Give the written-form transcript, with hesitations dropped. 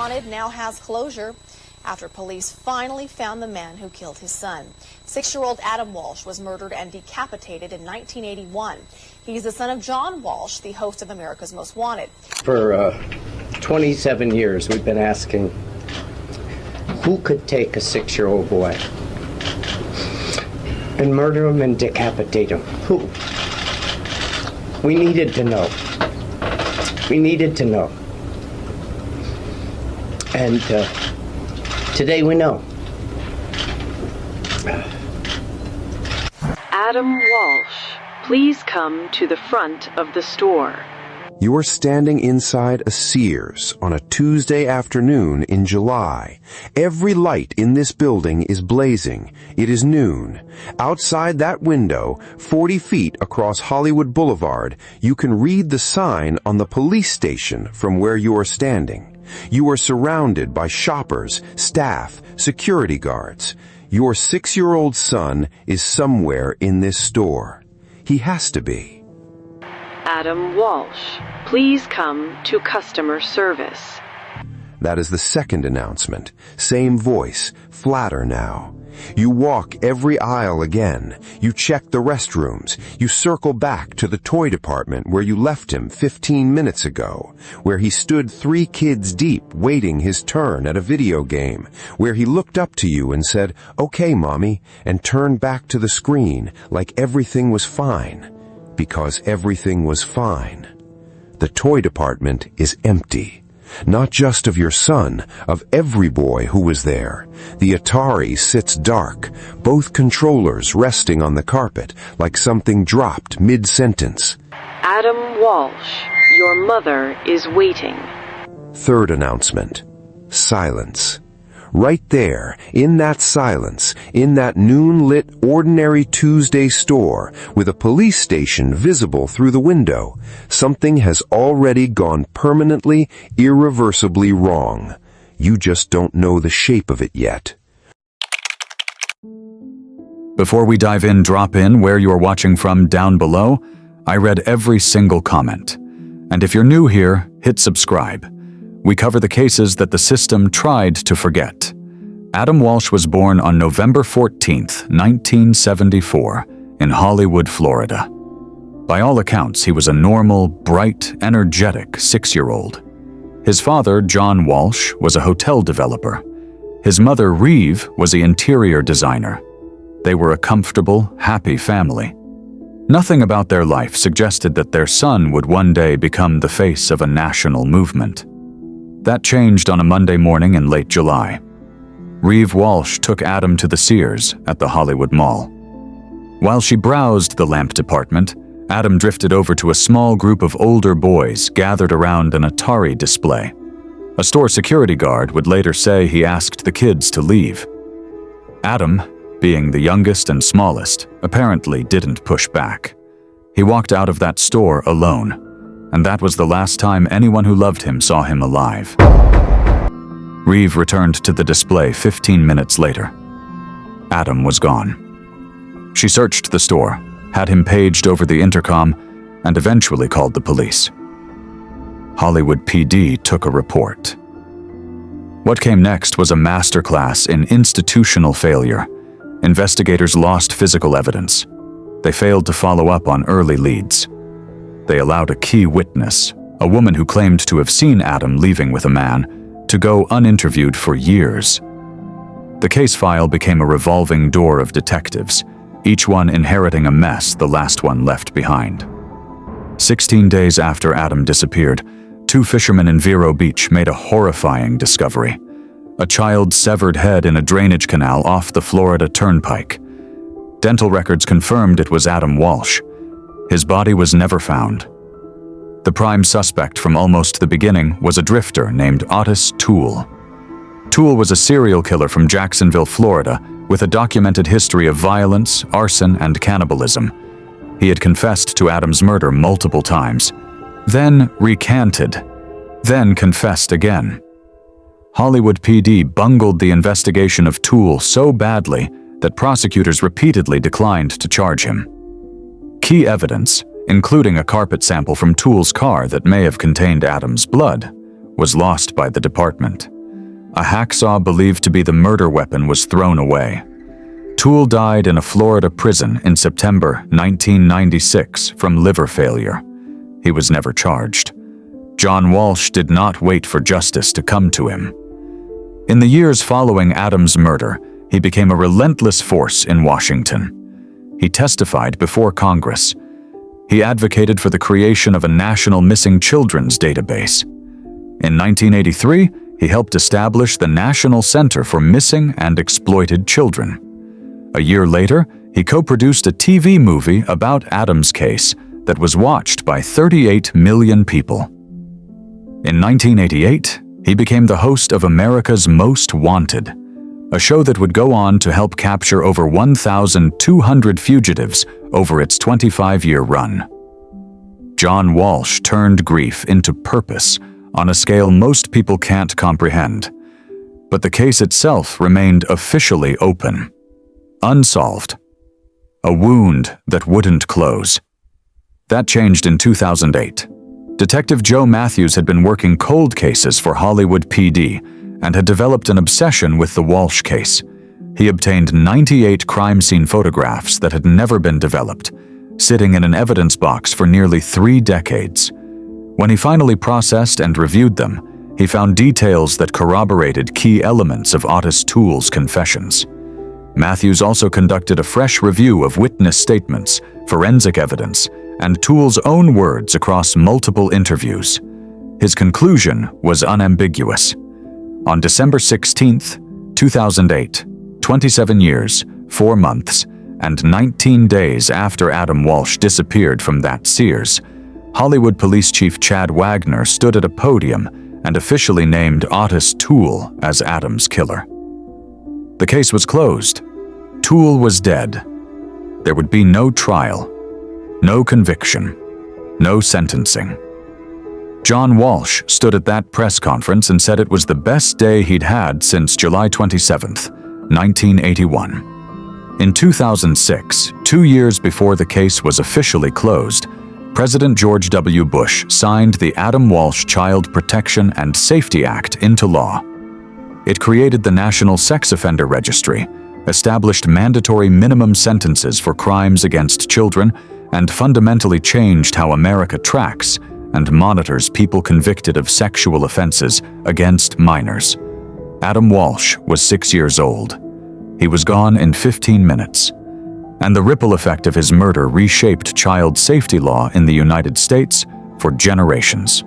wanted now has closure after police finally found the man who killed his son. 6-year-old Adam Walsh was murdered and decapitated in 1981. He's the son of John Walsh, the host of America's Most Wanted. For 27 years, we've been asking, who could take a 6-year-old boy and murder him and decapitate him? Who? We needed to know. We needed to know. And today we know. Adam Walsh, please come to the front of the store. You are standing inside a Sears on a Tuesday afternoon in July. Every light in this building is blazing. It is noon. Outside that window, 40 feet across Hollywood Boulevard, you can read the sign on the police station from where you are standing. You are surrounded by shoppers, staff, security guards. Your 6-year-old son is somewhere in this store. He has to be. Adam Walsh, please come to customer service. That is the second announcement. Same voice, flatter now. You walk every aisle again. You check the restrooms. You circle back to the toy department where you left him 15 minutes ago, where he stood 3 kids deep waiting his turn at a video game, where he looked up to you and said, "Okay, Mommy," and turned back to the screen like everything was fine. Because everything was fine. The toy department is empty. Not just of your son, of every boy who was there. The Atari sits dark, both controllers resting on the carpet like something dropped mid-sentence. Adam Walsh, your mother is waiting. Third announcement. Silence. Right there, in that silence, in that noon-lit ordinary Tuesday store, with a police station visible through the window, something has already gone permanently, irreversibly wrong. You just don't know the shape of it yet. Before we dive in, drop in where you're watching from down below. I read every single comment. And if you're new here, hit subscribe. We cover the cases that the system tried to forget. Adam Walsh was born on November 14, 1974, in Hollywood, Florida. By all accounts, he was a normal, bright, energetic 6-year-old. His father, John Walsh, was a hotel developer. His mother, Reeve, was the interior designer. They were a comfortable, happy family. Nothing about their life suggested that their son would one day become the face of a national movement. That changed on a Monday morning in late July. Reeve Walsh took Adam to the Sears at the Hollywood Mall. While she browsed the lamp department, Adam drifted over to a small group of older boys gathered around an Atari display. A store security guard would later say he asked the kids to leave. Adam, being the youngest and smallest, apparently didn't push back. He walked out of that store alone. And that was the last time anyone who loved him saw him alive. Reeve returned to the display 15 minutes later. Adam was gone. She searched the store, had him paged over the intercom, and eventually called the police. Hollywood PD took a report. What came next was a masterclass in institutional failure. Investigators lost physical evidence. They failed to follow up on early leads. They allowed a key witness, a woman who claimed to have seen Adam leaving with a man, to go uninterviewed for years. The case file became a revolving door of detectives, each one inheriting a mess the last one left behind. 16 days after Adam disappeared, 2 fishermen in Vero Beach made a horrifying discovery. A child's severed head in a drainage canal off the Florida Turnpike. Dental records confirmed it was Adam Walsh. His body was never found. The prime suspect from almost the beginning was a drifter named Ottis Toole. Toole was a serial killer from Jacksonville, Florida, with a documented history of violence, arson, and cannibalism. He had confessed to Adam's murder multiple times, then recanted, then confessed again. Hollywood PD bungled the investigation of Toole so badly that prosecutors repeatedly declined to charge him. Key evidence, including a carpet sample from Toole's car that may have contained Adam's blood, was lost by the department. A hacksaw believed to be the murder weapon was thrown away. Toole died in a Florida prison in September 1996 from liver failure. He was never charged. John Walsh did not wait for justice to come to him. In the years following Adam's murder, he became a relentless force in Washington. He testified before Congress. He advocated for the creation of a national missing children's database. In 1983, he helped establish the National Center for Missing and Exploited Children. A year later, he co-produced a TV movie about Adam's case that was watched by 38 million people. In 1988, he became the host of America's Most Wanted, a show that would go on to help capture over 1,200 fugitives over its 25-year run. John Walsh turned grief into purpose on a scale most people can't comprehend. But the case itself remained officially open. Unsolved. A wound that wouldn't close. That changed in 2008. Detective Joe Matthews had been working cold cases for Hollywood PD and had developed an obsession with the Walsh case. He obtained 98 crime scene photographs that had never been developed, sitting in an evidence box for nearly 3 decades. When he finally processed and reviewed them, he found details that corroborated key elements of Ottis Toole's confessions. Matthews also conducted a fresh review of witness statements, forensic evidence, and Toole's own words across multiple interviews. His conclusion was unambiguous. On December 16, 2008, 27 years, 4 months, and 19 days after Adam Walsh disappeared from that Sears, Hollywood Police Chief Chad Wagner stood at a podium and officially named Ottis Toole as Adam's killer. The case was closed. Toole was dead. There would be no trial, no conviction, no sentencing. John Walsh stood at that press conference and said it was the best day he'd had since July 27, 1981. In 2006, 2 years before the case was officially closed, President George W. Bush signed the Adam Walsh Child Protection and Safety Act into law. It created the National Sex Offender Registry, established mandatory minimum sentences for crimes against children, and fundamentally changed how America tracks and monitors people convicted of sexual offenses against minors. Adam Walsh was 6 years old. He was gone in 15 minutes. And the ripple effect of his murder reshaped child safety law in the United States for generations.